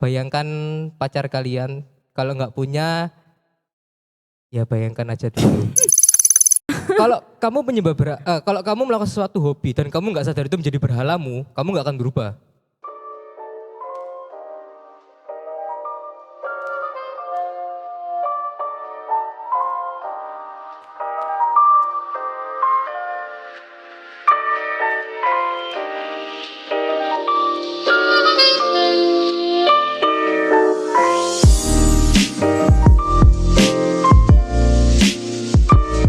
Bayangkan pacar kalian, kalau nggak punya, ya bayangkan aja dulu. Kalau kamu melakukan sesuatu hobi dan kamu nggak sadar itu menjadi berhalamu, kamu nggak akan berubah.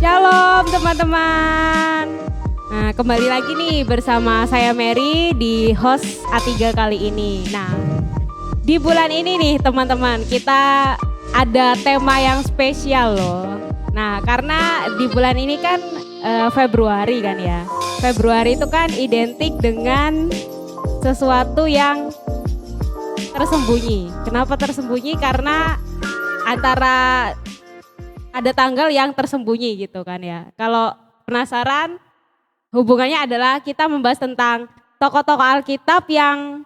Shalom teman-teman. Nah, kembali lagi nih bersama saya Mary di host A3 kali ini. Nah, di bulan ini nih teman-teman, kita ada tema yang spesial loh. Nah, karena di bulan ini kan Februari kan ya. Februari itu kan identik dengan sesuatu yang tersembunyi. Kenapa tersembunyi? Karena antara ada tanggal yang tersembunyi gitu kan ya. Kalau penasaran, hubungannya adalah kita membahas tentang tokoh-tokoh Alkitab yang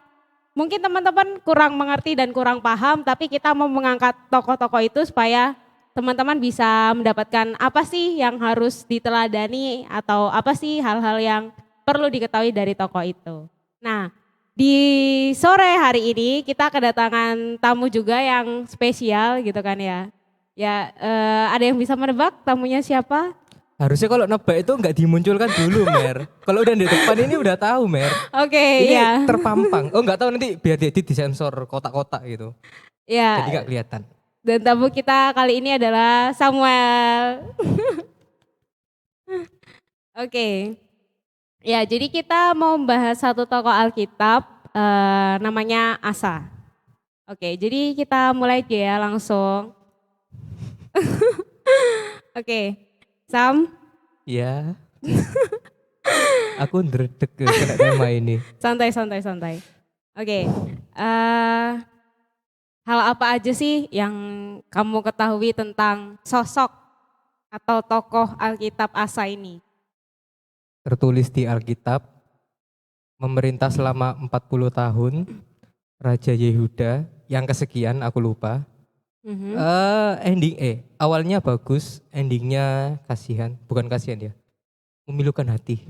mungkin teman-teman kurang mengerti dan kurang paham, tapi kita mau mengangkat tokoh-tokoh itu supaya teman-teman bisa mendapatkan apa sih yang harus diteladani atau apa sih hal-hal yang perlu diketahui dari tokoh itu. Nah, di sore hari ini kita kedatangan tamu juga yang spesial gitu kan ya. Ya, ada yang bisa menebak tamunya siapa? Harusnya kalau nebak itu nggak dimunculkan dulu, Mer. Kalau udah di depan ini udah tahu, Mer. Oke, Ini ya. terpampang. Oh nggak tahu nanti biar dia disensor kotak-kotak gitu. Jadi Ya, nggak kelihatan. dan tamu kita kali ini adalah Samuel. Oke. Ya, jadi kita mau membahas satu tokoh Alkitab namanya Asa. Oke, jadi kita mulai aja ya langsung. Oke. Sam, Ya, aku ndredeg kena tema ini. santai santai santai. Oke. Hal apa aja sih yang kamu ketahui tentang sosok atau tokoh Alkitab Asa ini? Tertulis di Alkitab, memerintah selama 40 tahun, Raja Yehuda, yang kesekian aku lupa. Mhm. Awalnya bagus, endingnya kasihan, bukan kasihan ya, memilukan hati.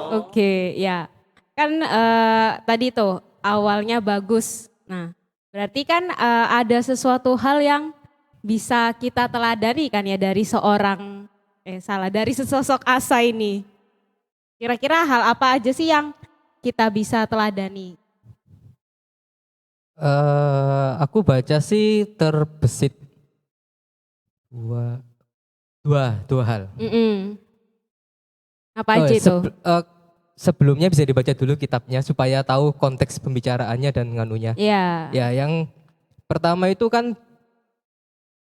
Oke, ya. Kan tadi tuh awalnya bagus. Nah, berarti kan ada sesuatu hal yang bisa kita teladani kan ya dari dari sesosok Asa ini. Kira-kira hal apa aja sih yang kita bisa teladani? Aku baca sih terbesit dua, dua hal. Mm-mm. Apa Oh, aja itu? sebelumnya bisa dibaca dulu kitabnya supaya tahu konteks pembicaraannya dan nganunya. Ya, Ya, yang pertama itu kan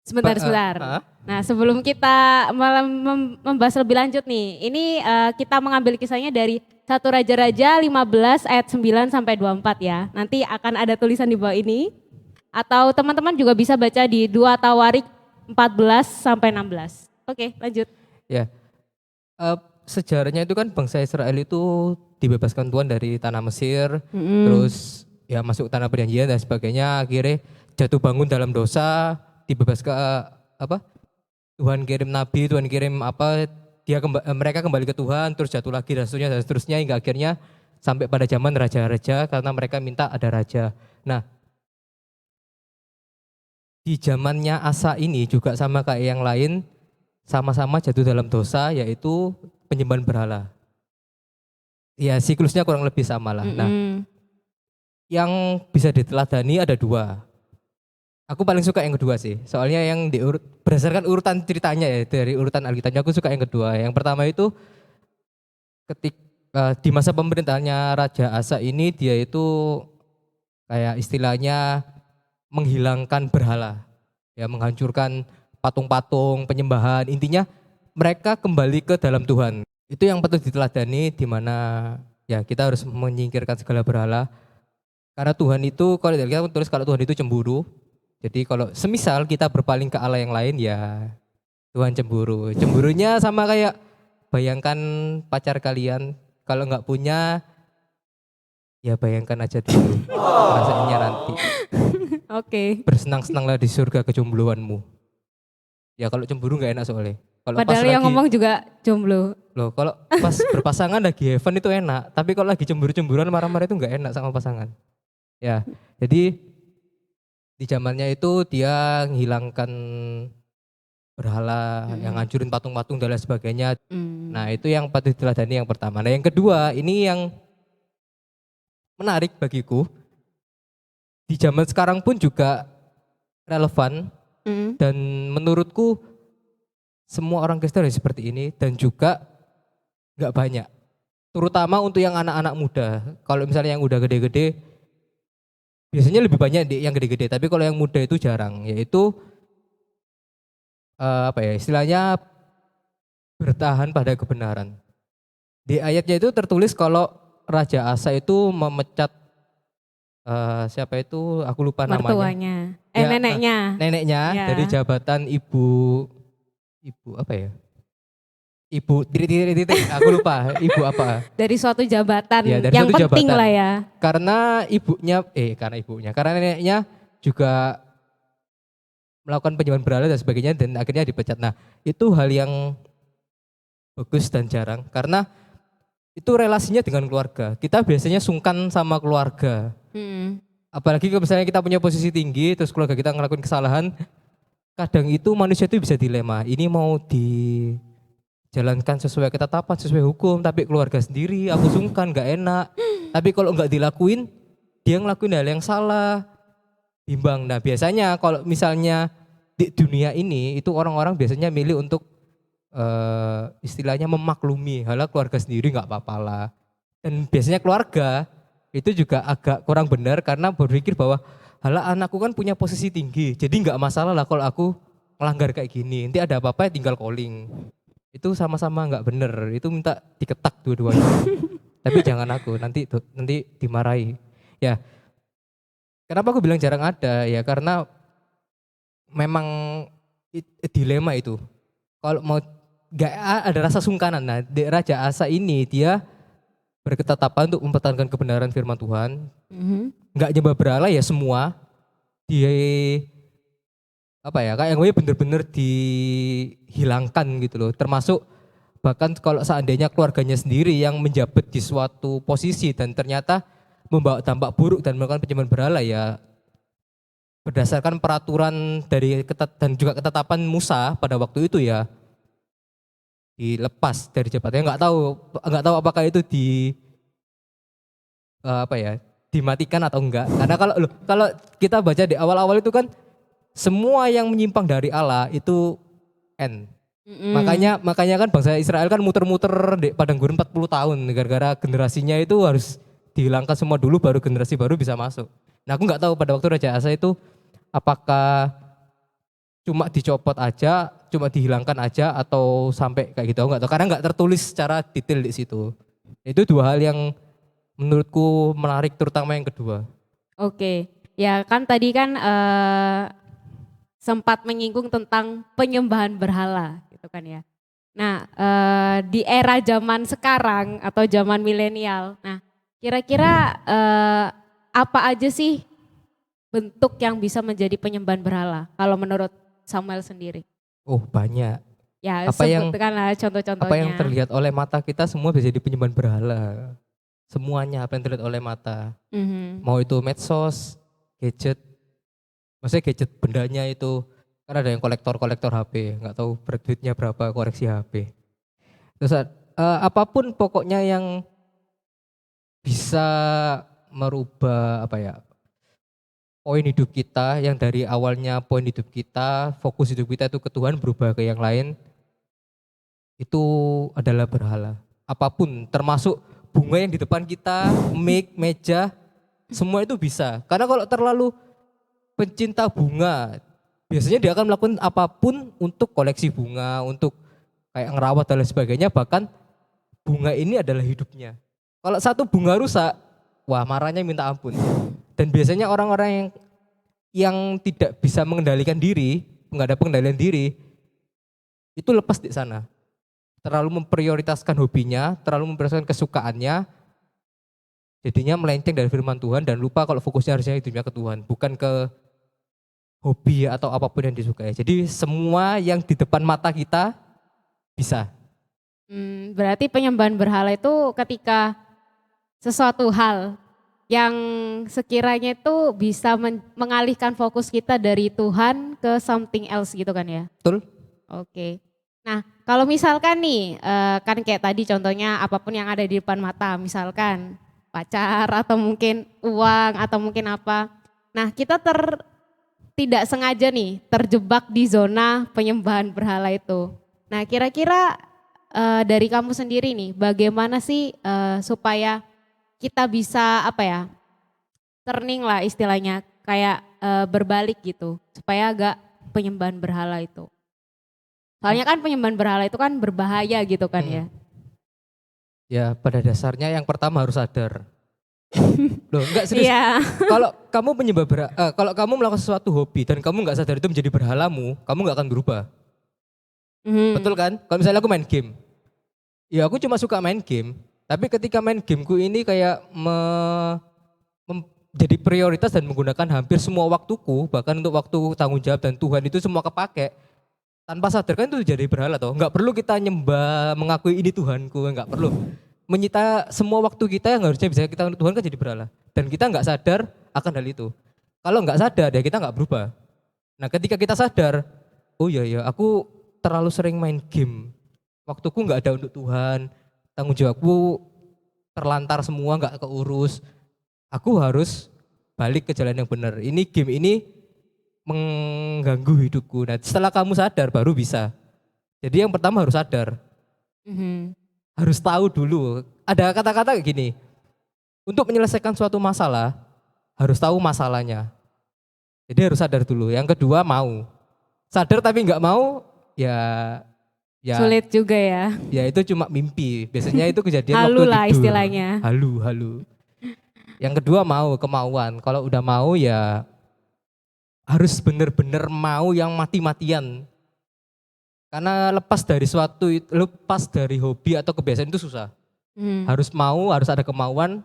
sebentar, sebentar. hah? Nah, sebelum kita membahas lebih lanjut nih, ini kita mengambil kisahnya dari 1 Raja-Raja 15 ayat 9 sampai 24 ya. Nanti akan ada tulisan di bawah ini. Atau teman-teman juga bisa baca di 2 Tawarik 14 sampai 16. Oke, lanjut. Ya, sejarahnya itu kan bangsa Israel itu dibebaskan Tuhan dari tanah Mesir, Mm-mm. terus ya masuk tanah perjanjian dan sebagainya, akhirnya jatuh bangun dalam dosa, dibebaskan apa? Tuhan kirim nabi, Tuhan kirim apa? Mereka kembali ke Tuhan, terus jatuh lagi dan seterusnya hingga akhirnya sampai pada zaman raja-raja karena mereka minta ada raja. Nah, di zamannya Asa ini juga sama kayak yang lain, sama-sama jatuh dalam dosa yaitu penyembahan berhala. Ya siklusnya kurang lebih sama lah. Nah, Mm-mm. yang bisa diteladani ada dua. Aku paling suka yang kedua sih. Soalnya berdasarkan urutan ceritanya ya dari urutan Alkitabnya aku suka yang kedua. Yang pertama itu di masa pemerintahannya Raja Asa ini dia itu kayak istilahnya menghilangkan berhala. Ya menghancurkan patung-patung penyembahan. Intinya mereka kembali ke dalam Tuhan. Itu yang patut diteladani di mana ya kita harus menyingkirkan segala berhala. Karena Tuhan itu kalau kita tulis kalau Tuhan itu cemburu. Jadi kalau semisal kita berpaling ke Allah yang lain ya Tuhan cemburu. Cemburunya sama kayak bayangkan pacar kalian kalau nggak punya Ya bayangkan aja dulu rasanya nanti. Oke. Bersenang-senanglah di surga kejombloanmu. Ya kalau cemburu nggak enak soalnya. Kalau pas Padahal yang lagi, ngomong juga jomblo. loh kalau pas berpasangan lagi have fun itu enak. Tapi kalau lagi cemburu-cemburuan marah-marah itu nggak enak sama pasangan. Ya, jadi di zamannya itu dia menghilangkan berhala, yang Mm-mm. ngancurin patung-patung dan lain sebagainya. Nah Mm. itu yang patut diteladani yang pertama. Nah yang kedua, ini yang menarik bagiku. Di zaman sekarang pun juga relevan Mm. dan menurutku semua orang Kristen harus seperti ini dan juga nggak banyak. Terutama untuk yang anak-anak muda. Kalau misalnya yang udah gede-gede, biasanya lebih banyak yang gede-gede. Tapi kalau yang muda itu jarang. Yaitu apa ya istilahnya bertahan pada kebenaran. Di ayatnya itu tertulis kalau Raja Asa itu memecat siapa itu aku lupa namanya. Mertuanya. Ya Neneknya. neneknya Ya. dari jabatan ibu apa ya? Ibu titik aku lupa ibu apa. Dari suatu Ya jabatan dari yang suatu penting jabatan. lah ya. Karena neneknya juga melakukan penyembahan berhala dan sebagainya dan akhirnya dipecat. Nah, itu hal yang bagus dan jarang karena itu relasinya dengan keluarga. Kita biasanya sungkan sama keluarga. Mm. Apalagi kalau misalnya kita punya posisi tinggi terus keluarga kita ngelakuin kesalahan, kadang itu manusia itu bisa dilema. Ini mau dijalankan sesuai ketetapan, sesuai hukum, tapi keluarga sendiri aku sungkan, gak enak. Tapi kalau nggak dilakuin, dia ngelakuin hal yang salah, bimbang. Nah biasanya kalau misalnya di dunia ini itu orang-orang biasanya milih untuk istilahnya memaklumi, halah keluarga sendiri nggak apa-apa lah. Dan biasanya keluarga itu juga agak kurang benar karena berpikir bahwa halah anakku kan punya posisi tinggi, jadi nggak masalah lah kalau aku melanggar kayak gini. Nanti ada apa-apa ya tinggal calling. Itu sama-sama nggak bener, itu minta diketak dua-duanya. Tapi jangan aku, nanti dimarahi. Ya, kenapa aku bilang jarang ada? Ya karena memang dilema itu. Kalau mau nggak ada rasa sungkanan. Nah, Raja Asa ini dia berketetapan untuk mempertahankan kebenaran firman Tuhan. Mhm. Nggak nyembah berhala ya semua. Dia apa ya kayak gue bener-bener dihilangkan gitu loh. Termasuk bahkan kalau seandainya keluarganya sendiri yang menjabat di suatu posisi dan ternyata membawa dampak buruk dan melakukan penyembahan berhala ya berdasarkan peraturan dari dan juga ketetapan Musa pada waktu itu ya dilepas dari jabatannya. Nggak tahu apakah itu apa ya dimatikan atau enggak karena kalau kita baca di awal-awal itu kan semua yang menyimpang dari Allah itu end. Mm-mm. Makanya kan bangsa Israel kan muter-muter di padang gurun 40 tahun gara-gara generasinya itu harus dihilangkan semua dulu baru generasi baru bisa masuk. Nah aku nggak tahu pada waktu Raja Asa itu apakah cuma dicopot aja, cuma dihilangkan aja atau sampai kayak gitu aku nggak tahu karena nggak tertulis secara detail di situ. Itu dua hal yang menurutku menarik terutama yang kedua. Oke. Ya kan tadi kan sempat menyinggung tentang penyembahan berhala gitu kan ya. Nah di era zaman sekarang atau zaman milenial, nah kira-kira apa aja sih bentuk yang bisa menjadi penyembahan berhala kalau menurut Samuel sendiri? Oh banyak. Ya Apa yang sebutkanlah apa yang contoh-contohnya. terlihat oleh mata kita semua bisa jadi penyembahan berhala. Semuanya apa yang terlihat oleh mata. Mhm. Mau itu medsos, gadget, maksudnya gadget bendanya itu kan ada yang kolektor-kolektor HP, nggak tahu duitnya berapa koreksi HP. Terus apapun pokoknya yang bisa merubah apa ya poin hidup kita yang dari awalnya poin hidup kita fokus hidup kita itu ke Tuhan berubah ke yang lain itu adalah berhala. Apapun termasuk bunga yang di depan kita, mic, meja, semua itu bisa. Karena kalau terlalu pencinta bunga, biasanya dia akan melakukan apapun untuk koleksi bunga, untuk kayak ngerawat dan lain sebagainya, bahkan bunga ini adalah hidupnya. Kalau satu bunga rusak, wah marahnya minta ampun. Dan biasanya orang-orang yang tidak bisa mengendalikan diri, nggak ada pengendalian diri, itu lepas di sana. Terlalu memprioritaskan hobinya, terlalu memprioritaskan kesukaannya, Jadinya melenceng dari firman Tuhan dan lupa kalau fokusnya harusnya hidupnya ke Tuhan, bukan ke hobi atau apapun yang disukai. Jadi semua yang di depan mata kita bisa. Berarti penyembahan berhala itu ketika sesuatu hal yang sekiranya itu bisa mengalihkan fokus kita dari Tuhan ke something else gitu kan ya. Betul? Oke. Nah, kalau misalkan nih, kan kayak tadi contohnya apapun yang ada di depan mata, misalkan pacar atau mungkin uang atau mungkin apa. Nah, kita tidak sengaja nih terjebak di zona penyembahan berhala itu. Nah, kira-kira dari kamu sendiri nih, bagaimana sih supaya kita bisa apa ya, turning lah istilahnya, kayak berbalik gitu, supaya agak penyembahan berhala itu. Soalnya kan penyembahan berhala itu kan berbahaya gitu kan ya. Ya pada dasarnya yang pertama harus sadar. Loh enggak serius. Iya. Kalau kamu kalau kamu melakukan sesuatu hobi dan kamu nggak sadar itu menjadi berhalamu, kamu nggak akan berubah. Betul kan? Kalau misalnya aku main game, ya aku cuma suka main game. Tapi ketika main gameku ini kayak jadi prioritas dan menggunakan hampir semua waktuku, bahkan untuk waktu tanggung jawab dan Tuhan itu semua kepake. Tanpa sadar kan itu jadi berhala toh. Nggak perlu kita nyembah, mengakui ini Tuhanku, nggak perlu. Menyita semua waktu kita yang harusnya bisa kita untuk Tuhan kan jadi berhala. Dan kita nggak sadar akan hal itu. Kalau nggak sadar ya kita nggak berubah. Nah ketika kita sadar, oh iya ya aku terlalu sering main game. Waktuku nggak ada untuk Tuhan, tanggung jawabku terlantar semua nggak keurus. Aku harus balik ke jalan yang benar. Ini game ini mengganggu hidupku. Nah setelah kamu sadar baru bisa. Jadi yang pertama harus sadar. Harus tahu dulu. Ada kata-kata kayak gini. Untuk menyelesaikan suatu masalah harus tahu masalahnya. Jadi harus sadar dulu. Yang kedua mau. Sadar tapi nggak mau ya Sulit juga ya. ya itu cuma mimpi. Biasanya itu kejadian Halu waktu lah tidur. istilahnya. Halu. Yang kedua mau, kemauan. Kalau udah mau ya harus benar-benar mau yang mati-matian. Karena lepas dari hobi atau kebiasaan itu susah. Harus mau, harus ada kemauan.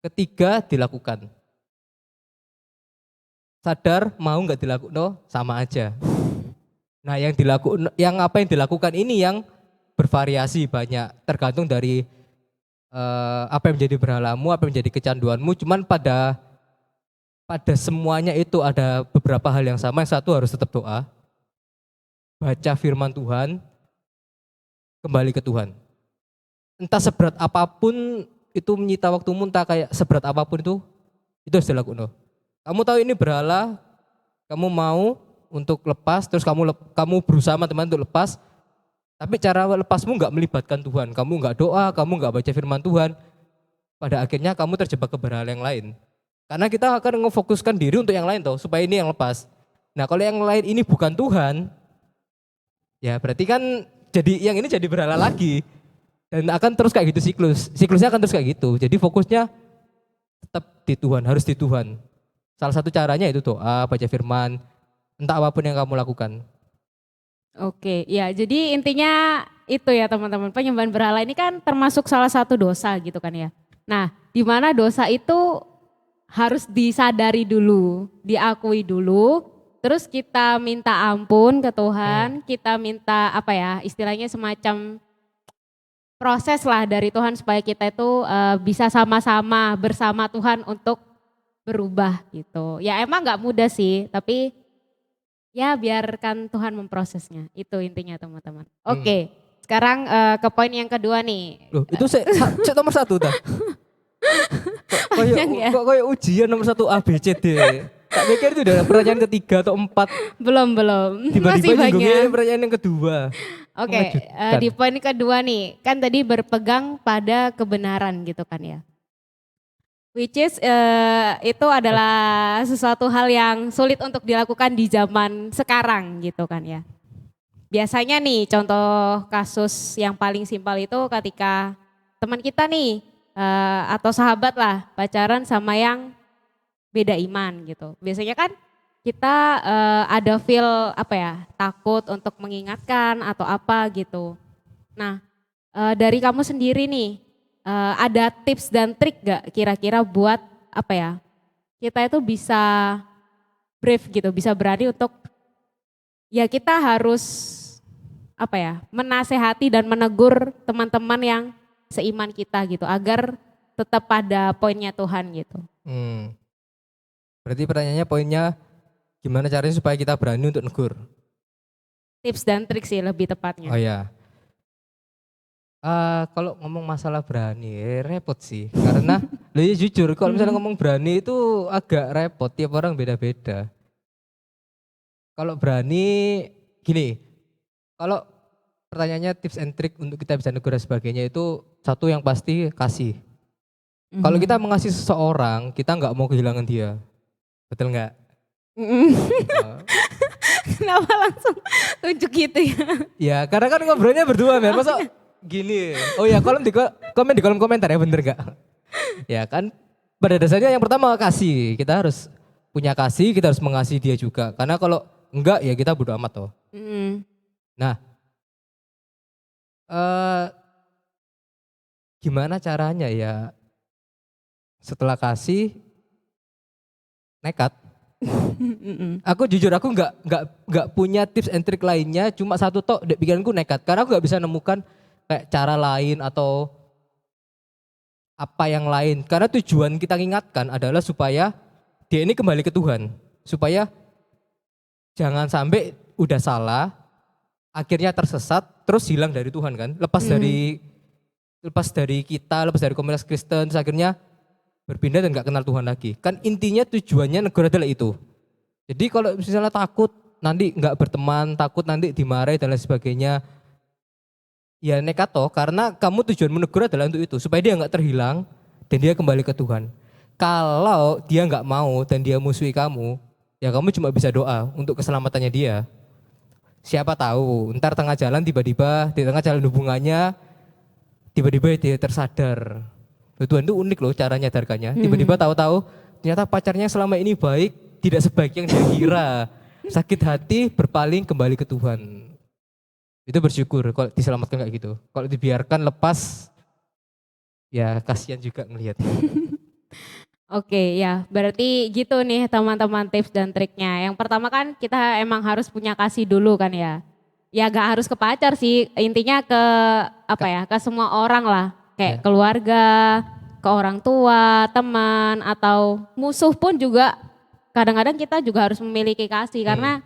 Ketiga dilakukan. Sadar mau nggak dilakukan, no, sama aja. Nah yang apa yang dilakukan ini yang bervariasi banyak. Tergantung dari apa yang menjadi berhalamu, apa yang menjadi kecanduanmu. Cuman pada semuanya itu ada beberapa hal yang sama. Yang satu harus tetap doa, baca firman Tuhan, kembali ke Tuhan. Entah seberat apapun itu menyita waktumu, entah kayak seberat apapun itu harus dilakukan. Kamu tahu ini berhala, kamu mau untuk lepas, terus kamu berusaha teman-teman untuk lepas, tapi cara lepasmu nggak melibatkan Tuhan, kamu nggak doa, kamu nggak baca firman Tuhan, pada akhirnya kamu terjebak ke berhala yang lain. Karena kita akan ngefokuskan diri untuk yang lain toh, supaya ini yang lepas. Nah kalau yang lain ini bukan Tuhan, ya berarti kan yang ini jadi berhala lagi. Dan akan terus kayak gitu siklusnya akan terus kayak gitu. Jadi fokusnya tetap di Tuhan, harus di Tuhan. Salah satu caranya itu doa, baca firman, entah apapun yang kamu lakukan. Oke, ya jadi intinya itu ya teman-teman, penyembahan berhala ini kan termasuk salah satu dosa gitu kan ya. Nah, di mana dosa itu harus disadari dulu, diakui dulu, terus kita minta ampun ke Tuhan, kita minta apa ya, istilahnya semacam proses lah dari Tuhan supaya kita itu bisa sama-sama bersama Tuhan untuk berubah gitu. Ya emang nggak mudah sih, tapi ya biarkan Tuhan memprosesnya. Itu intinya teman-teman. Oke, sekarang ke poin yang kedua nih. Loh, itu nomor 1 dah. Kayak ujian nomor 1 A B C D. Tak pikir itu udah pertanyaan ketiga atau 4. Belum. Masih banyak. Pertanyaan yang kedua. Oke, di poin kedua nih, kan tadi berpegang pada kebenaran gitu kan ya. Which is itu adalah sesuatu hal yang sulit untuk dilakukan di zaman sekarang gitu kan ya. Biasanya nih contoh kasus yang paling simpel itu ketika teman kita nih atau sahabat lah pacaran sama yang beda iman gitu. Biasanya kan kita ada feel apa ya, takut untuk mengingatkan atau apa gitu. Nah dari kamu sendiri nih, ada tips dan trik gak kira-kira buat apa ya? Kita itu bisa brave gitu, bisa berani untuk ya kita harus apa ya? Menasehati dan menegur teman-teman yang seiman kita gitu agar tetap pada poinnya Tuhan gitu. Berarti pertanyaannya poinnya gimana caranya supaya kita berani untuk negur? Tips dan trik sih lebih tepatnya. Oh ya. Kalau ngomong masalah berani repot sih karena loh ya jujur kalau misalnya ngomong berani itu agak repot, tiap orang beda-beda. Kalau berani gini, kalau pertanyaannya tips and trick untuk kita bisa negur dan sebagainya itu satu yang pasti kasih. Kalau kita mengasihi seseorang kita nggak mau kehilangan dia, betul nggak? Kenapa langsung tunjuk gitu ya? Ya karena kan ngobrolnya berdua men, masa gini. Oh ya komen di kolom komentar ya, bener gak? Ya kan pada dasarnya yang pertama kasih. Kita harus punya kasih, kita harus mengasihi dia juga. Karena kalau enggak ya kita bodo amat toh. Nah gimana caranya ya setelah kasih nekat. Aku jujur aku nggak punya tips and trick lainnya, cuma satu tok di pikiranku nekat. Karena aku nggak bisa nemukan kayak cara lain atau apa yang lain. Karena tujuan kita ingatkan adalah supaya dia ini kembali ke Tuhan. Supaya jangan sampai udah salah, akhirnya tersesat, terus hilang dari Tuhan kan. Lepas dari kita, lepas dari komunitas Kristen, terus akhirnya berpindah dan gak kenal Tuhan lagi. Kan intinya tujuannya negur adalah itu. Jadi kalau misalnya takut nanti gak berteman, takut nanti dimarahi dan lain sebagainya, ya nekat toh, karena kamu tujuan menegur adalah untuk itu, supaya dia nggak terhilang dan dia kembali ke Tuhan. Kalau dia nggak mau dan dia musuhi kamu, ya kamu cuma bisa doa untuk keselamatannya dia. Siapa tahu, ntar tengah jalan tiba-tiba di tengah jalan hubungannya tiba-tiba dia tersadar. Tuhan itu unik loh cara nyadarkannya. Tiba-tiba tahu-tahu ternyata pacarnya selama ini baik, tidak sebaik yang dia kira. Sakit hati berpaling kembali ke Tuhan. Itu bersyukur kalau diselamatkan kayak gitu. Kalau dibiarkan lepas, ya kasihan juga ngelihat. Oke ya, berarti gitu nih teman-teman tips dan triknya. Yang pertama kan kita emang harus punya kasih dulu kan ya. Ya gak harus ke pacar sih, intinya ke apa ya, ke semua orang lah. Kayak keluarga, ke orang tua, teman, atau musuh pun juga kadang-kadang kita juga harus memiliki kasih. Karena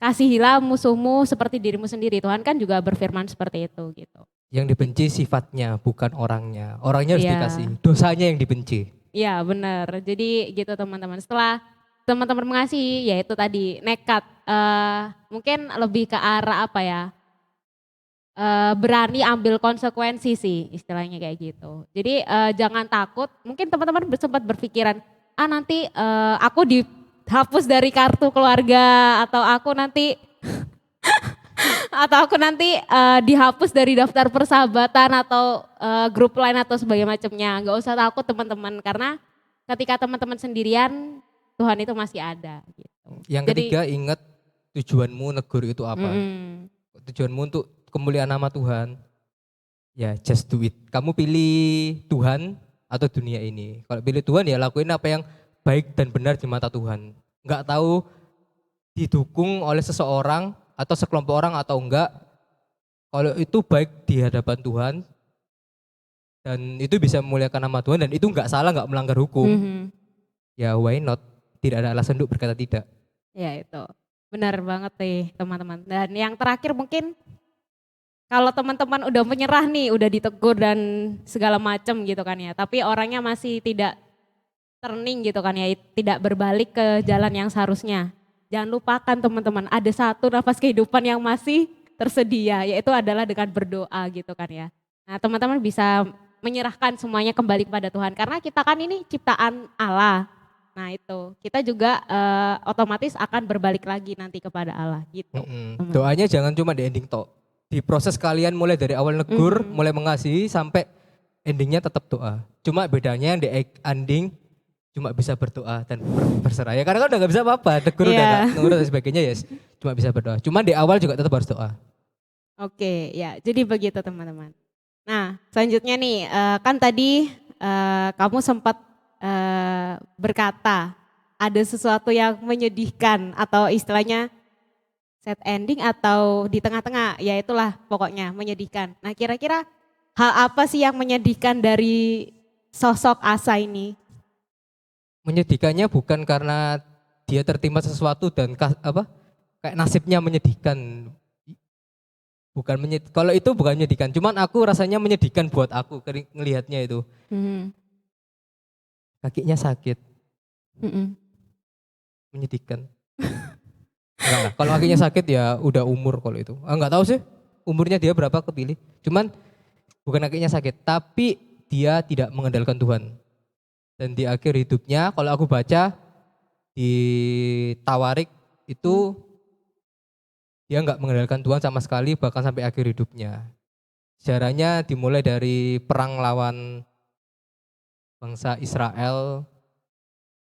kasihilah musuhmu seperti dirimu sendiri. Tuhan kan juga berfirman seperti itu gitu. Yang dibenci sifatnya bukan orangnya. Orangnya harus Iya. dikasih, dosanya yang dibenci. Iya benar. Jadi gitu teman-teman. Setelah teman-teman mengasihi ya itu tadi nekat. Mungkin lebih ke arah apa ya. Berani ambil konsekuensi sih istilahnya kayak gitu. Jadi jangan takut. Mungkin teman-teman sempat berpikiran, nanti aku dihapus dari kartu keluarga atau aku nanti dihapus dari daftar persahabatan atau grup lain atau sebagainya macamnya. Gak usah takut teman-teman karena ketika teman-teman sendirian Tuhan itu masih ada. Gitu. Yang ketiga ingat tujuanmu negur itu apa. Tujuanmu untuk kemuliaan nama Tuhan. Ya just do it. Kamu pilih Tuhan atau dunia ini. Kalau pilih Tuhan ya lakuin apa yang baik dan benar di mata Tuhan. Enggak tahu didukung oleh seseorang atau sekelompok orang atau enggak. Kalau itu baik di hadapan Tuhan dan itu bisa memuliakan nama Tuhan dan itu enggak salah, enggak melanggar hukum. Ya why not? Tidak ada alasan untuk berkata tidak. Ya itu benar banget nih teman-teman. Dan yang terakhir mungkin kalau teman-teman udah menyerah nih, udah ditegur dan segala macam gitu kan ya. Tapi orangnya masih tidak turning gitu kan ya, tidak berbalik ke jalan yang seharusnya. Jangan lupakan teman-teman, ada satu nafas kehidupan yang masih tersedia, yaitu adalah dengan berdoa gitu kan ya. Nah teman-teman bisa menyerahkan semuanya kembali kepada Tuhan. Karena kita kan ini ciptaan Allah. Nah itu, kita juga otomatis akan berbalik lagi nanti kepada Allah gitu. Doanya jangan cuma di ending tok. Di proses kalian mulai dari awal negur, mulai mengasihi sampai endingnya tetap doa. Cuma bedanya di ending cuma bisa berdoa dan berserah. Ya karena kan udah gak bisa apa-apa, negur udah gak nurut dan sebagainya ya. Cuma bisa berdoa. Cuma di awal juga tetap harus doa. Oke ya, jadi begitu teman-teman. Nah, selanjutnya nih, kan tadi kamu sempat berkata ada sesuatu yang menyedihkan atau istilahnya sad ending atau di tengah-tengah, ya itulah pokoknya menyedihkan. Nah, kira-kira hal apa sih yang menyedihkan dari sosok Asa ini? Menyedihkannya bukan karena dia tertimpa sesuatu dan kayak nasibnya menyedihkan. Bukan kalau itu bukan menyedihkan, cuman aku rasanya menyedihkan buat aku ngelihatnya itu. Hmm, Kakinya sakit, mm-mm. menyedihkan. Enggak lah, kalau kakinya sakit ya udah umur kalau itu. Enggak tahu sih umurnya dia berapa kepilih. Cuman bukan kakinya sakit, tapi dia tidak mengandalkan Tuhan. Dan di akhir hidupnya kalau aku baca di Tawarik Hmm. itu dia nggak mengandalkan Tuhan sama sekali bahkan sampai akhir hidupnya. Sejarahnya dimulai dari perang lawan bangsa Israel.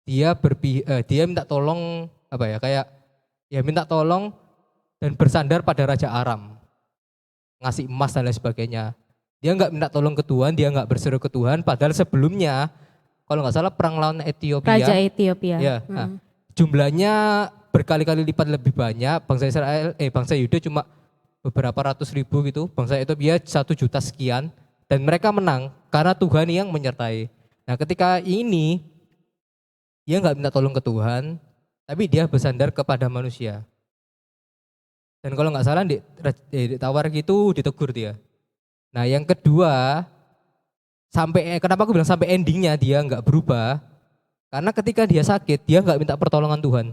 Dia minta tolong apa ya kayak ya minta tolong dan bersandar pada Raja Aram, ngasih emas dan lain sebagainya. Dia nggak minta tolong ke Tuhan, dia nggak berseru ke Tuhan. Padahal sebelumnya kalau nggak salah perang lawan Raja Ethiopia, Ethiopia. ya jumlahnya berkali-kali lipat lebih banyak. Bangsa Yuda cuma beberapa ratus ribu gitu. Bangsa Ethiopia 1 juta sekian dan mereka menang karena Tuhan yang menyertai. Nah ketika ini dia nggak minta tolong ke Tuhan, tapi dia bersandar kepada manusia. Dan kalau nggak salah ditawar gitu ditegur dia. Nah yang kedua, kenapa aku bilang sampai endingnya dia nggak berubah? Karena ketika dia sakit, dia nggak minta pertolongan Tuhan,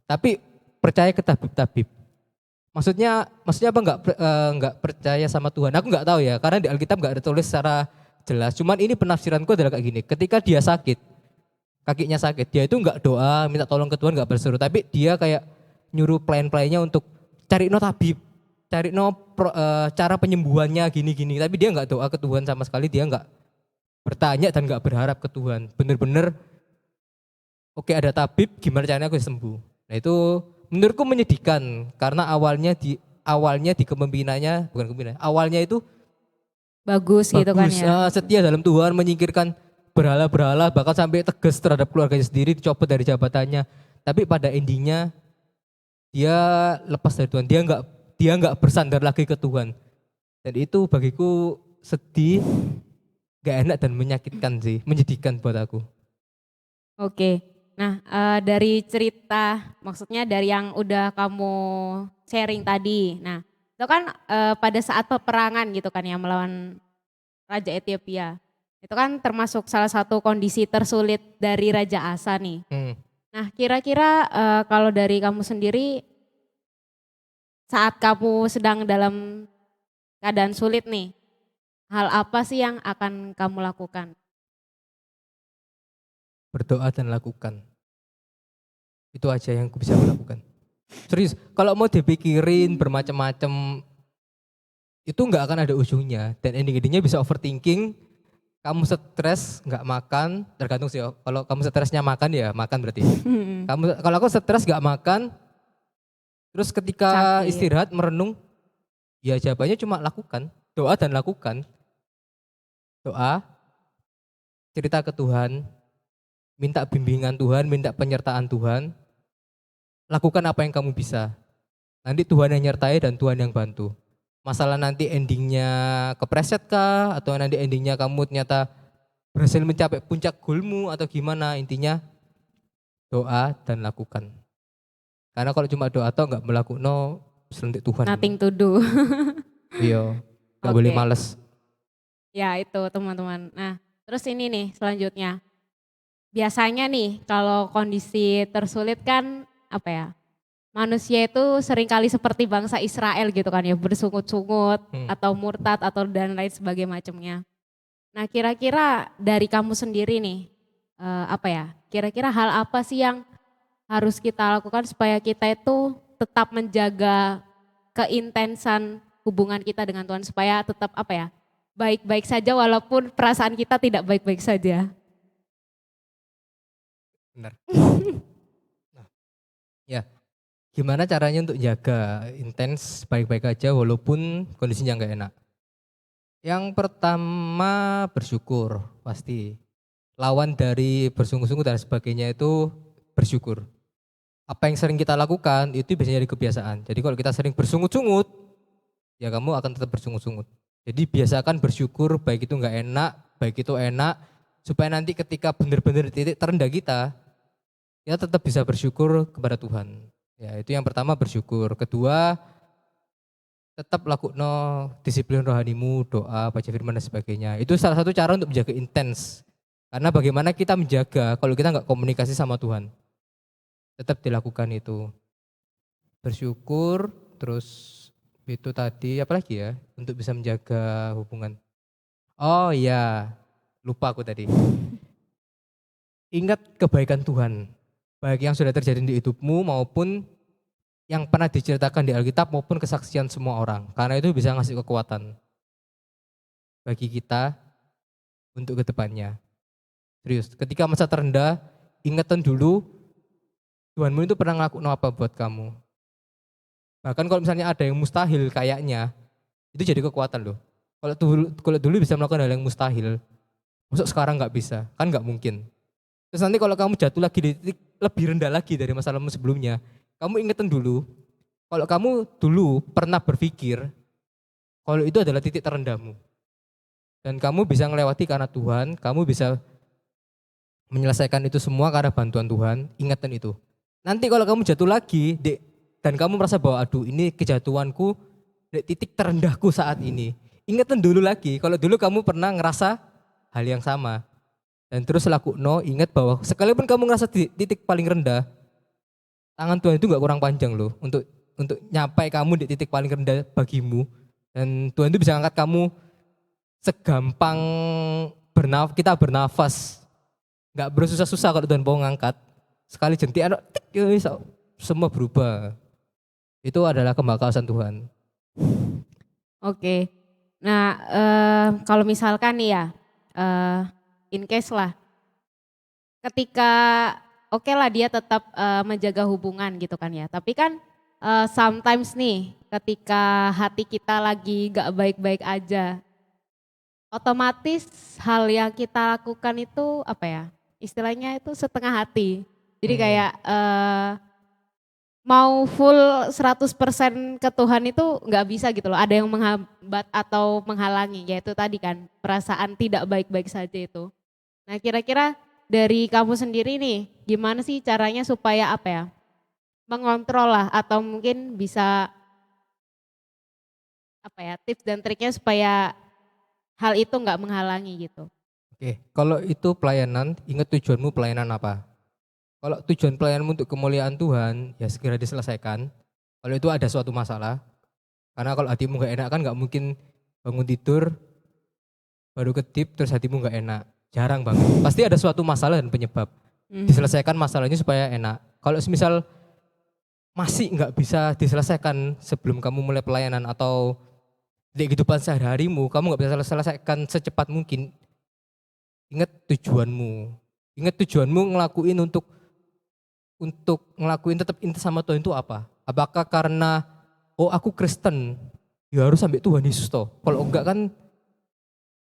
tapi percaya ke tabib-tabib. Maksudnya apa nggak percaya sama Tuhan? Aku nggak tahu ya, karena di Alkitab nggak ada tulis secara jelas. Cuman ini penafsiranku adalah kayak gini. Ketika dia sakit, kakinya sakit, dia itu nggak doa, minta tolong ke Tuhan, nggak berseru, tapi dia kayak nyuruh plan-plannya untuk cari no tabib, cari cara penyembuhannya gini-gini. Tapi dia nggak doa ke Tuhan sama sekali, dia nggak bertanya dan nggak berharap ke Tuhan. Bener-bener oke ada tabib, gimana caranya aku sembuh. Nah itu menurutku menyedihkan karena awalnya di kepemimpinannya bukan kepemimpinan, awalnya itu Bagus gitu kan bagus, ya. setia dalam Tuhan, menyingkirkan berhala-berhala, bahkan sampai tegas terhadap keluarganya sendiri, dicopot dari jabatannya. Tapi pada endingnya dia lepas dari Tuhan, dia nggak bersandar lagi ke Tuhan. Dan itu bagiku sedih, gak enak dan menyakitkan sih, menyedihkan buat aku. Oke. Nah, dari cerita, maksudnya dari yang udah kamu sharing tadi. Nah, itu kan pada saat peperangan gitu kan ya melawan Raja Ethiopia. Itu kan termasuk salah satu kondisi tersulit dari Raja Asa nih. Hmm. Nah, kira-kira kalau dari kamu sendiri saat kamu sedang dalam keadaan sulit nih, hal apa sih yang akan kamu lakukan? Berdoa dan lakukan. Itu aja yang aku bisa lakukan. Serius, kalau mau dipikirin bermacam-macam itu nggak akan ada ujungnya dan ending-endingnya bisa overthinking, kamu stres nggak makan, tergantung sih. Kalau kamu stresnya makan ya makan berarti. Kalau aku stres nggak makan, terus ketika Sakit. istirahat merenung, ya jawabannya cuma lakukan, doa dan lakukan. Doa, cerita ke Tuhan, minta bimbingan Tuhan, minta penyertaan Tuhan, lakukan apa yang kamu bisa. Nanti Tuhan yang nyertai dan Tuhan yang bantu. Masalah nanti endingnya kepreset kah, atau nanti endingnya kamu ternyata berhasil mencapai puncak goalmu atau gimana, intinya doa dan lakukan. Karena kalau cuma doa atau nggak melakukan, no, selentik Tuhan. Nothing to do. Iya, nggak boleh Oke. males. Ya itu teman-teman. Nah terus ini nih selanjutnya. Biasanya nih kalau kondisi tersulit kan apa ya. Manusia itu seringkali seperti bangsa Israel gitu kan ya. Bersungut-sungut Hmm. atau murtad atau dan lain sebagainya macamnya. Nah kira-kira dari kamu sendiri nih. Apa ya. Kira-kira hal apa sih yang harus kita lakukan supaya kita itu tetap menjaga keintensan hubungan kita dengan Tuhan. Supaya tetap apa ya. Baik-baik saja walaupun perasaan kita tidak baik-baik saja. Benar. Nah, ya, gimana caranya untuk jaga intens baik-baik aja walaupun kondisinya nggak enak? Yang pertama bersyukur pasti. Lawan dari bersungguh-sungguh dan sebagainya itu bersyukur. Apa yang sering kita lakukan itu biasanya jadi kebiasaan. Jadi kalau kita sering bersungut-sungut, ya kamu akan tetap bersungut-sungut. Jadi biasakan bersyukur, baik itu nggak enak, baik itu enak, supaya nanti ketika benar-benar di titik terendah kita tetap bisa bersyukur kepada Tuhan. Ya itu yang pertama bersyukur. Kedua, tetap lakukan disiplin rohanimu, doa, baca firman dan sebagainya. Itu salah satu cara untuk menjaga intens. Karena bagaimana kita menjaga kalau kita nggak komunikasi sama Tuhan. Tetap dilakukan itu. Bersyukur, terus itu tadi apa lagi ya untuk bisa menjaga hubungan. Oh iya, lupa aku tadi. Ingat kebaikan Tuhan. Baik yang sudah terjadi di hidupmu maupun yang pernah diceritakan di Alkitab maupun kesaksian semua orang. Karena itu bisa ngasih kekuatan bagi kita untuk kedepannya. Serius, ketika masa terendah, ingatan dulu Tuhanmu itu pernah ngelakuin apa buat kamu. Bahkan kalau misalnya ada yang mustahil kayaknya, itu jadi kekuatan loh. Kalau dulu bisa melakukan hal yang mustahil, masuk sekarang nggak bisa, kan nggak mungkin. Terus nanti kalau kamu jatuh lagi di titik lebih rendah lagi dari masalahmu sebelumnya, kamu ingetin dulu, kalau kamu dulu pernah berpikir, kalau itu adalah titik terendahmu. Dan kamu bisa melewati karena Tuhan, kamu bisa menyelesaikan itu semua karena bantuan Tuhan, ingetin itu. Nanti kalau kamu jatuh lagi, dan kamu merasa bahwa aduh ini kejatuhanku, di titik terendahku saat ini. Ingetin dulu lagi, kalau dulu kamu pernah ngerasa hal yang sama. Dan terus ingat bahwa sekalipun kamu ngerasa di titik paling rendah, tangan Tuhan itu gak kurang panjang loh untuk nyampai kamu di titik paling rendah bagimu. Dan Tuhan itu bisa angkat kamu segampang kita bernafas. Gak bersusah-susah kalau Tuhan mau ngangkat. Sekali jentik semua berubah. Itu adalah kemahkuasaan Tuhan. Oke. Nah, kalau misalkan nih ya, in case lah, ketika oke lah dia tetap menjaga hubungan gitu kan ya. Tapi kan sometimes nih, ketika hati kita lagi gak baik-baik aja, otomatis hal yang kita lakukan itu apa ya? Istilahnya itu setengah hati. Jadi kayak mau full 100% ke Tuhan itu nggak bisa gitu loh. Ada yang menghambat atau menghalangi, yaitu tadi kan perasaan tidak baik-baik saja itu. Nah kira-kira dari kamu sendiri nih, gimana sih caranya supaya apa ya, mengontrol lah atau mungkin bisa apa ya, tips dan triknya supaya hal itu nggak menghalangi gitu. Oke, kalau itu pelayanan, ingat tujuanmu pelayanan apa? Kalau tujuan pelayananmu untuk kemuliaan Tuhan, ya segera diselesaikan. Kalau itu ada suatu masalah, karena kalau hatimu gak enak kan gak mungkin bangun tidur, baru kedip terus hatimu gak enak. Jarang banget. Pasti ada suatu masalah dan penyebab. Diselesaikan masalahnya supaya enak. Kalau misal masih gak bisa diselesaikan sebelum kamu mulai pelayanan atau di kehidupan sehari-harimu, kamu gak bisa selesaikan secepat mungkin. Ingat tujuanmu. Ingat tujuanmu ngelakuin untuk ngelakuin tetap inti sama Tuhan itu apa? Apakah karena aku Kristen, ya harus sampai Tuhan Yesus toh. Kalau enggak kan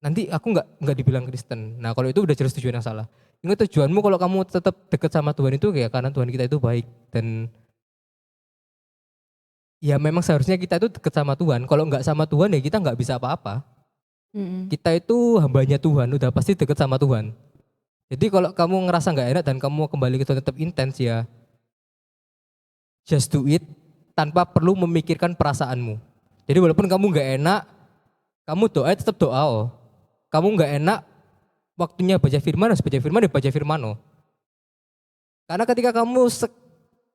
nanti aku enggak dibilang Kristen. Nah kalau itu udah jelas tujuan yang salah. Ingat tujuanmu kalau kamu tetap dekat sama Tuhan itu ya karena Tuhan kita itu baik dan ya memang seharusnya kita itu dekat sama Tuhan. Kalau enggak sama Tuhan ya kita enggak bisa apa-apa. Kita itu hambanya Tuhan, udah pasti dekat sama Tuhan. Jadi kalau kamu ngerasa nggak enak dan kamu mau kembali ke Tuhan tetap intens ya, just do it tanpa perlu memikirkan perasaanmu. Jadi walaupun kamu nggak enak, kamu doa tetap doa. Oh. Kamu nggak enak, waktunya baca firman harus baca firman ya baca firman. Oh. Karena ketika kamu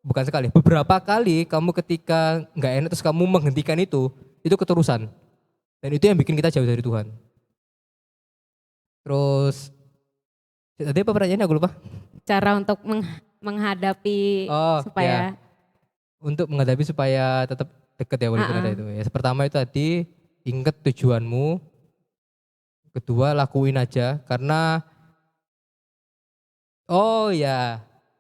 bukan sekali, beberapa kali kamu ketika nggak enak terus kamu menghentikan itu keterusan. Dan itu yang bikin kita jauh dari Tuhan. Terus tadi apa pertanyaannya aku lupa? Cara untuk menghadapi supaya ya. Untuk menghadapi supaya tetap dekat ya walaupun ada itu. Ya, pertama itu tadi ingat tujuanmu. Kedua lakuin aja karena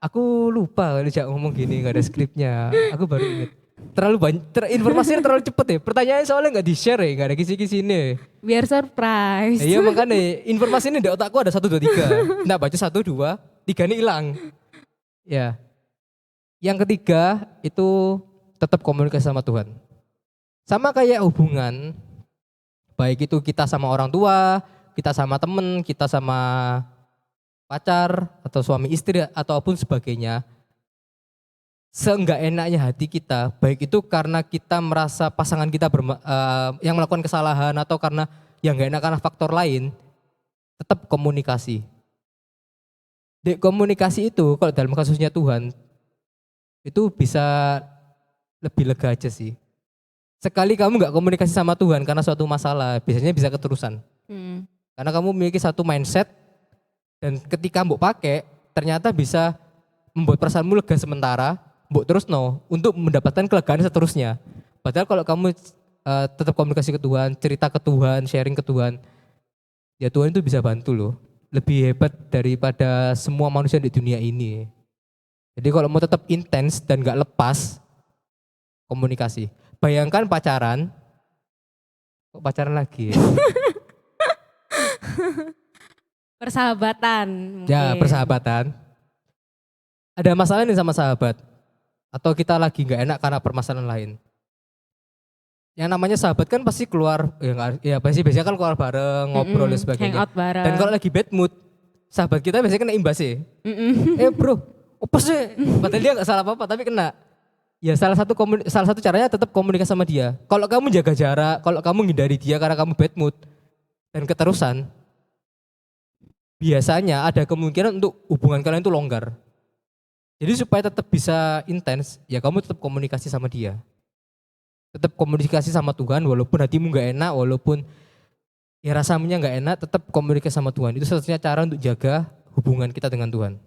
aku lupa kalau ngomong gini nggak ada skripnya. Aku baru ingat. terlalu banyak, informasinya terlalu cepet ya. Pertanyaannya soalnya nggak di-share ya, nggak ada kisi-kisi ini. Biar surprise. Iya makanya informasi ini di otakku ada 1, 2, 3. Nah baca 1, 2, 3 ini hilang. Ya. Yang ketiga itu tetap komunikasi sama Tuhan. Sama kayak hubungan, baik itu kita sama orang tua, kita sama temen, kita sama pacar atau suami istri ataupun sebagainya. Seenggak enaknya hati kita, baik itu karena kita merasa pasangan kita yang melakukan kesalahan atau karena yang gak enak karena faktor lain, tetap komunikasi. Di komunikasi itu kalau dalam kasusnya Tuhan, itu bisa lebih lega aja sih. Sekali kamu gak komunikasi sama Tuhan karena suatu masalah, biasanya bisa keterusan. Karena kamu memiliki satu mindset dan ketika mbok pakai ternyata bisa membuat perasaanmu lega sementara, mbok terus untuk mendapatkan kelegaan seterusnya. Padahal kalau kamu tetap komunikasi ke Tuhan, cerita ke Tuhan, sharing ke Tuhan, ya Tuhan itu bisa bantu loh. Lebih hebat daripada semua manusia di dunia ini. Jadi kalau mau tetap intens dan gak lepas, komunikasi. Bayangkan pacaran, kok pacaran lagi ya? Persahabatan Ya mungkin. persahabatan. Ada masalah nih sama sahabat. Atau kita lagi gak enak karena permasalahan lain. Yang namanya sahabat kan pasti keluar, ya pasti biasanya kan keluar bareng, ngobrol dan sebagainya. Hangout bareng. Dan kalau lagi bad mood, sahabat kita biasanya kena imbasnya. Bro, apa sih? Padahal dia gak salah apa-apa tapi kena. Ya salah satu caranya tetap komunikasi sama dia. Kalau kamu jaga jarak, kalau kamu menghindari dia karena kamu bad mood dan keterusan, biasanya ada kemungkinan untuk hubungan kalian itu longgar. Jadi supaya tetap bisa intens, ya kamu tetap komunikasi sama dia. Tetap komunikasi sama Tuhan walaupun hatimu gak enak, walaupun ya rasanya gak enak, tetap komunikasi sama Tuhan. Itu satu-satunya cara untuk jaga hubungan kita dengan Tuhan.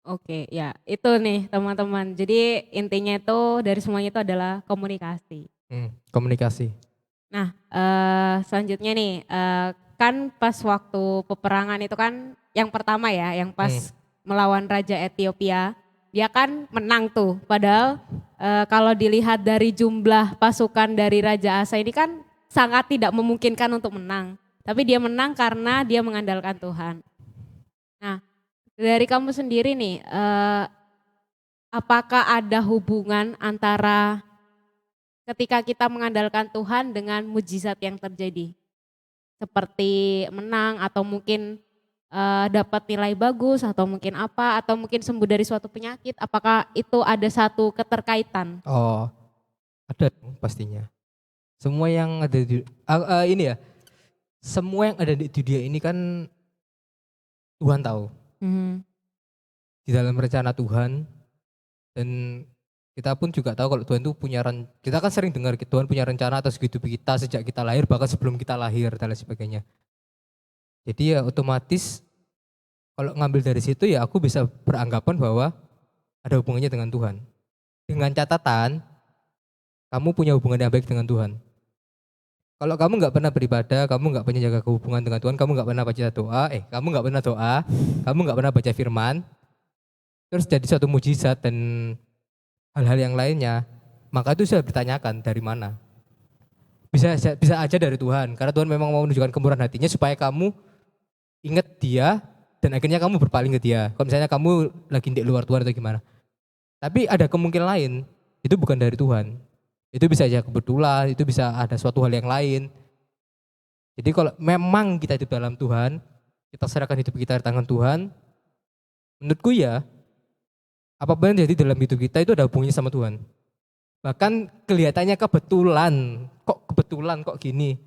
Oke, ya itu nih teman-teman. Jadi intinya itu dari semuanya itu adalah komunikasi. Komunikasi. Nah, selanjutnya nih, kan pas waktu peperangan itu kan yang pertama ya, yang pas melawan Raja Ethiopia, dia kan menang tuh. Padahal kalau dilihat dari jumlah pasukan dari Raja Asa ini kan sangat tidak memungkinkan untuk menang. Tapi dia menang karena dia mengandalkan Tuhan. Nah, dari kamu sendiri nih, apakah ada hubungan antara ketika kita mengandalkan Tuhan dengan mujizat yang terjadi? Seperti menang atau mungkin dapat nilai bagus atau mungkin apa, atau mungkin sembuh dari suatu penyakit, apakah itu ada satu keterkaitan? Oh, ada dong pastinya. Semua yang ada di ini ya, semua yang ada di dunia ini kan Tuhan tahu. Di dalam rencana Tuhan, dan kita pun juga tahu kalau Tuhan itu punya kita kan sering dengar Tuhan punya rencana atas hidup kita sejak kita lahir, bahkan sebelum kita lahir dan lain sebagainya. Jadi ya otomatis kalau ngambil dari situ ya aku bisa beranggapan bahwa ada hubungannya dengan Tuhan. Dengan catatan kamu punya hubungan yang baik dengan Tuhan. Kalau kamu nggak pernah beribadah, kamu nggak pernah jaga hubungan dengan Tuhan, kamu nggak pernah baca doa, kamu nggak pernah doa, kamu nggak pernah baca firman, terus jadi suatu mujizat dan hal-hal yang lainnya, maka itu sudah ditanyakan dari mana. Bisa aja dari Tuhan, karena Tuhan memang mau menunjukkan kemurahan hatinya supaya kamu ingat dia dan akhirnya kamu berpaling ke dia. Kalau misalnya kamu lagi di luar Tuhan atau gimana. Tapi ada kemungkinan lain, itu bukan dari Tuhan. Itu bisa aja kebetulan, itu bisa ada suatu hal yang lain. Jadi kalau memang kita hidup dalam Tuhan, kita serahkan hidup kita di tangan Tuhan, menurutku ya, apapun yang terjadi dalam hidup kita itu ada hubungannya sama Tuhan. Bahkan kelihatannya kebetulan kok gini.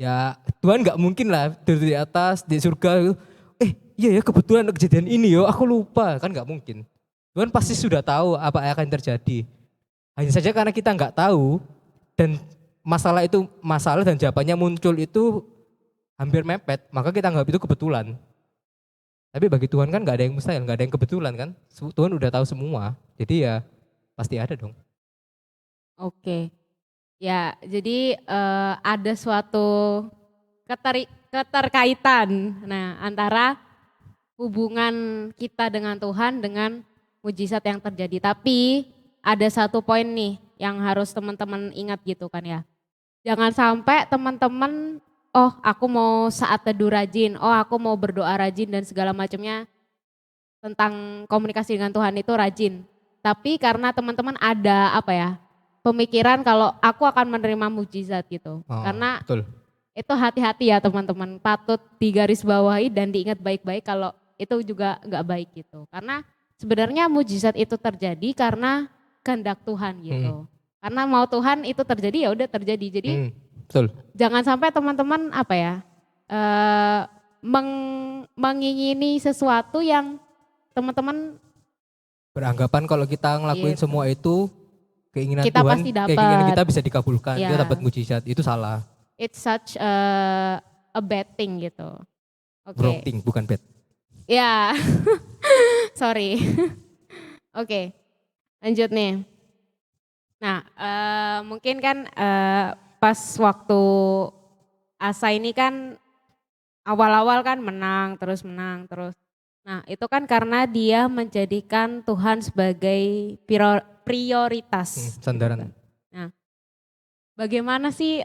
Ya Tuhan gak mungkin lah dari atas, di surga, iya ya kebetulan kejadian ini yo, aku lupa, kan gak mungkin. Tuhan pasti sudah tahu apa yang akan terjadi. Hanya saja karena kita nggak tahu dan masalah dan jawabannya muncul itu hampir mepet, maka kita anggap itu kebetulan. Tapi bagi Tuhan kan nggak ada yang mustahil, nggak ada yang kebetulan kan. Tuhan udah tahu semua, jadi ya pasti ada dong. Oke, ya jadi ada suatu keterkaitan, nah antara hubungan kita dengan Tuhan dengan mujizat yang terjadi. Tapi ada satu poin nih yang harus teman-teman ingat gitu kan ya. Jangan sampai teman-teman, oh aku mau saat teduh rajin, oh aku mau berdoa rajin dan segala macamnya tentang komunikasi dengan Tuhan itu rajin. Tapi karena teman-teman ada apa ya, pemikiran kalau aku akan menerima mujizat gitu. Oh, Karena betul. itu hati-hati ya teman-teman, patut digarisbawahi dan diingat baik-baik kalau itu juga nggak baik gitu. Karena sebenarnya mujizat itu terjadi karena kehendak Tuhan gitu. Karena mau Tuhan itu terjadi ya udah terjadi. Jadi Betul. jangan sampai teman-teman apa ya, mengingini sesuatu yang teman-teman Beranggapan kalau kita ngelakuin gitu. semua itu keinginan Kita Tuhan, pasti keinginan dapat. kita bisa dikabulkan, kita Ya, dapat mujizat. Itu salah. it's such a bad thing gitu. Wrong Oke. thing, bukan bad. Ya, sorry. Oke, lanjut nih. Nah, mungkin kan pas waktu Asa ini kan awal-awal kan menang terus. Nah, itu kan karena dia menjadikan Tuhan sebagai prioritas. gitu Sandaran. kan. Nah, bagaimana sih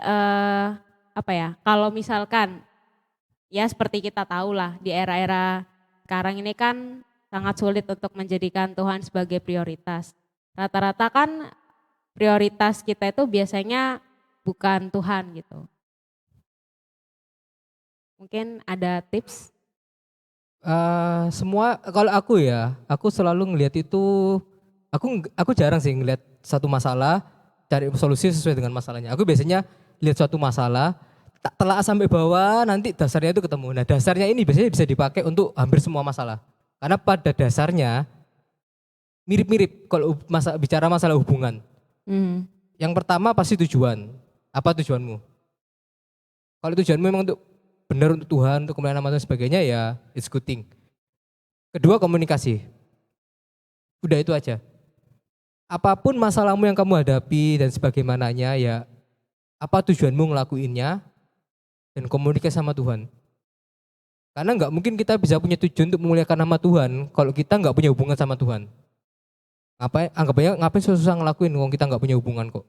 apa ya? Kalau misalkan ya seperti kita tahu lah di era-era sekarang ini kan sangat sulit untuk menjadikan Tuhan sebagai prioritas. Rata-rata kan prioritas kita itu biasanya bukan Tuhan gitu. Mungkin ada tips? Semua kalau aku ya, aku selalu ngelihat itu, aku jarang sih ngelihat satu masalah cari solusi sesuai dengan masalahnya. Aku biasanya lihat suatu masalah tak telah sampai bawah, nanti dasarnya itu ketemu. Nah, dasarnya ini biasanya bisa dipakai untuk hampir semua masalah. Karena pada dasarnya mirip-mirip kalau bicara masalah hubungan. Hmm. Yang pertama pasti tujuan. Apa tujuanmu? Kalau tujuanmu memang untuk benar untuk Tuhan, untuk kemuliaan nama dan sebagainya, ya it's good thing. Kedua, komunikasi. Udah itu aja. Apapun masalahmu yang kamu hadapi dan sebagaimananya, ya apa tujuanmu ngelakuinnya dan komunikasi sama Tuhan. Karena nggak mungkin kita bisa punya tujuan untuk memuliakan nama Tuhan kalau kita nggak punya hubungan sama Tuhan. Ngapain susah ngelakuin kalau kita nggak punya hubungan kok.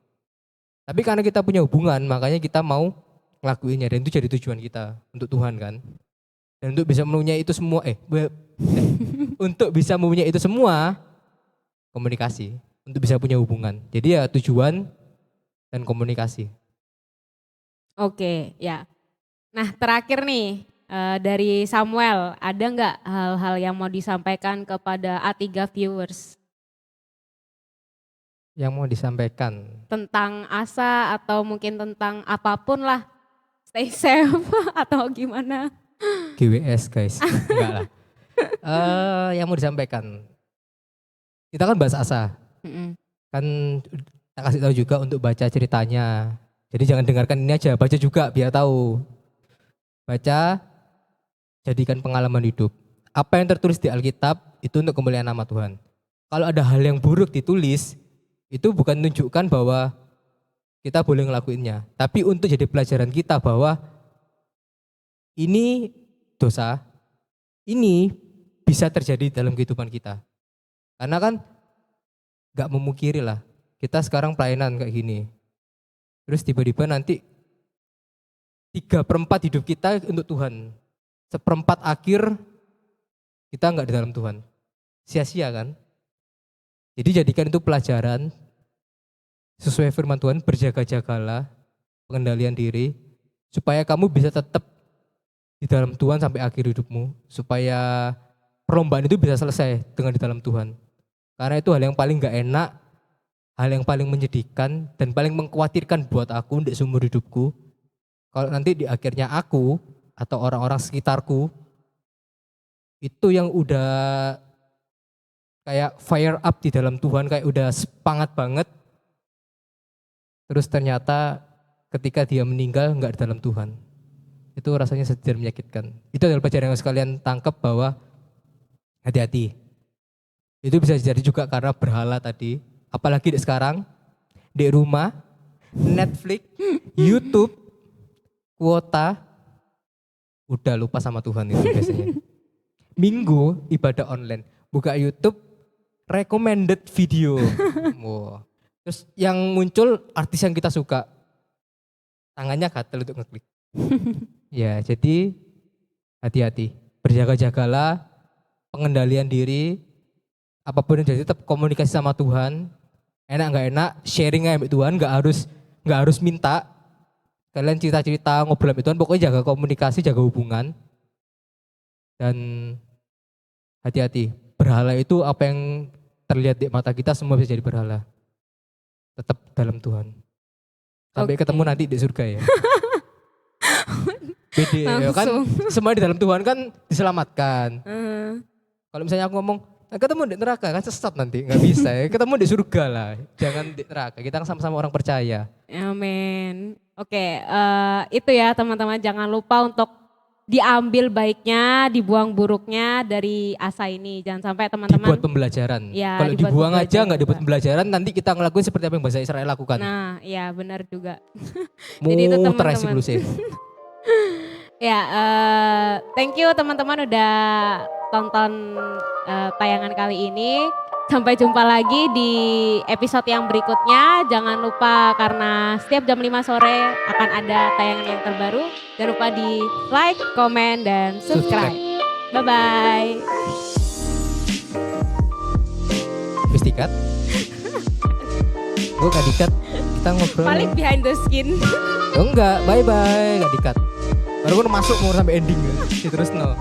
Tapi karena kita punya hubungan, makanya kita mau ngelakuinnya dan itu jadi tujuan kita untuk Tuhan kan. Dan untuk bisa mempunyai itu semua, untuk bisa mempunyai itu semua, komunikasi. Untuk bisa punya hubungan. Jadi ya tujuan dan komunikasi. Oke, ya. Nah, terakhir nih dari Samuel, ada nggak hal-hal yang mau disampaikan kepada A3 viewers Yang mau disampaikan. tentang Asa atau mungkin tentang apapun lah, stay safe atau gimana? GWS guys, enggak lah. Yang mau disampaikan. Kita kan bahas Asa. Mm-mm. Kan tak kasih tahu juga untuk baca ceritanya. Jadi jangan dengarkan ini aja, baca juga biar tahu. Baca, jadikan pengalaman hidup. Apa yang tertulis di Alkitab itu untuk kemuliaan nama Tuhan. Kalau ada hal yang buruk ditulis, itu bukan menunjukkan bahwa kita boleh ngelakuinnya. Tapi untuk jadi pelajaran kita bahwa ini dosa, ini bisa terjadi dalam kehidupan kita. Karena kan gak memungkiri lah, kita sekarang pelayanan kayak gini. Terus tiba-tiba nanti 3/4 hidup kita untuk Tuhan. 1/4 akhir kita nggak di dalam Tuhan. Sia-sia kan? Jadi jadikan itu pelajaran sesuai firman Tuhan, berjaga-jagalah, pengendalian diri, supaya kamu bisa tetap di dalam Tuhan sampai akhir hidupmu. Supaya perlombaan itu bisa selesai dengan di dalam Tuhan. Karena itu hal yang paling gak enak, hal yang paling menyedihkan, dan paling mengkhawatirkan buat aku untuk seumur hidupku. Kalau nanti di akhirnya aku atau orang-orang sekitarku itu yang udah kayak fire up di dalam Tuhan, kayak udah semangat banget. Terus ternyata ketika dia meninggal nggak di dalam Tuhan. Itu rasanya sedih dan menyakitkan. Itu adalah pelajaran yang sekalian tangkap bahwa hati-hati. Itu bisa jadi juga karena berhala tadi. Apalagi di sekarang, di rumah, Netflix, YouTube, kuota, udah lupa sama Tuhan itu biasanya. Minggu ibadah online, buka YouTube, recommended video. Wow. Terus yang muncul artis yang kita suka. Tangannya gatel untuk ngeklik. Ya, jadi hati-hati. Berjaga-jagalah, pengendalian diri, apapun yang jadi tetap komunikasi sama Tuhan. Enak nggak enak, sharing aja sama Tuhan, nggak harus minta. Kalian cerita-cerita, ngobrol sama Tuhan, pokoknya jaga komunikasi, jaga hubungan. Dan hati-hati, berhala itu apa yang terlihat di mata kita semua bisa jadi berhala. Tetap dalam Tuhan. Sampai Oke. ketemu nanti di surga ya. Beda ya kan, Langsung. semua di dalam Tuhan kan diselamatkan. Eh, Kalau misalnya aku ngomong, "Nah, ketemu di neraka kan sesat nanti, nggak bisa ya. Ketemu di surga lah, jangan di neraka. Kita kan sama-sama orang percaya. Amin. Oke, itu ya teman-teman, jangan lupa untuk diambil baiknya, dibuang buruknya dari asa ini. Jangan sampai teman-teman. Dibuat pembelajaran. Ya, Kalau dibuat dibuang aja pembelajaran nggak dibuat juga. pembelajaran, nanti kita ngelakuin seperti apa yang bangsa Israel lakukan. Nah, ya benar juga. Jadi itu Muter teman-teman. eksklusif. Ya, thank you teman-teman udah tonton tayangan kali ini. Sampai jumpa lagi di episode yang berikutnya. Jangan lupa karena setiap jam 5 sore akan ada tayangan yang terbaru. Jangan lupa di like, komen, dan subscribe. Bye-bye. Wis dikat? Gue gak dikat. Kita ngobrol. Paling behind the skin. Oh enggak, bye-bye. Gak dikat. Baru gue masuk mau sampai ending. Terus no.